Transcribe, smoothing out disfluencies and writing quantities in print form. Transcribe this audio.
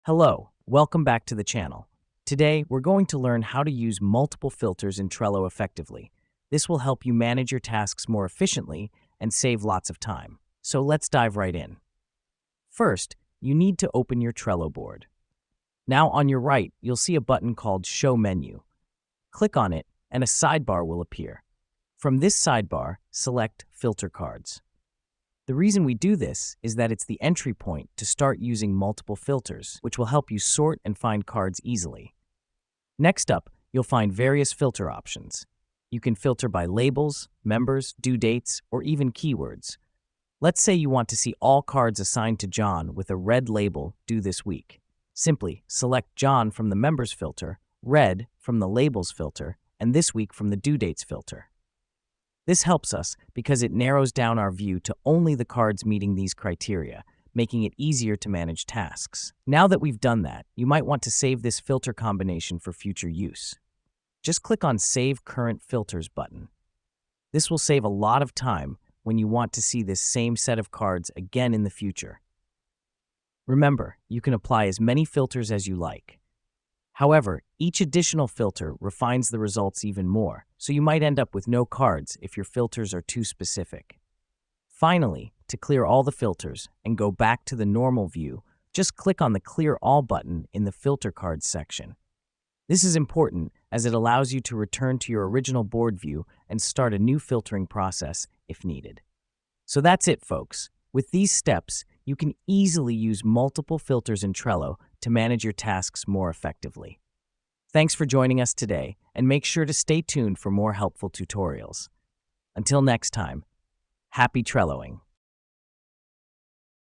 Hello, welcome back to the channel. Today, we're going to learn how to use multiple filters in Trello effectively. This will help you manage your tasks more efficiently and save lots of time. So let's dive right in. First, you need to open your Trello board. Now on your right, you'll see a button called Show Menu. Click on it and a sidebar will appear. From this sidebar, select Filter Cards. The reason we do this is that it's the entry point to start using multiple filters, which will help you sort and find cards easily. Next up, you'll find various filter options. You can filter by labels, members, due dates, or even keywords. Let's say you want to see all cards assigned to John with a red label due this week. Simply select John from the members filter, red from the labels filter, and this week from the due dates filter. This helps us because it narrows down our view to only the cards meeting these criteria, making it easier to manage tasks. Now that we've done that, you might want to save this filter combination for future use. Just click on Save Current Filters button. This will save a lot of time when you want to see this same set of cards again in the future. Remember, you can apply as many filters as you like. However, each additional filter refines the results even more, so you might end up with no cards if your filters are too specific. Finally, to clear all the filters and go back to the normal view, just click on the Clear All button in the Filter Cards section. This is important as it allows you to return to your original board view and start a new filtering process if needed. So that's it, folks. With these steps, you can easily use multiple filters in Trello to manage your tasks more effectively. Thanks for joining us today, and make sure to stay tuned for more helpful tutorials. Until next time, happy Trelloing!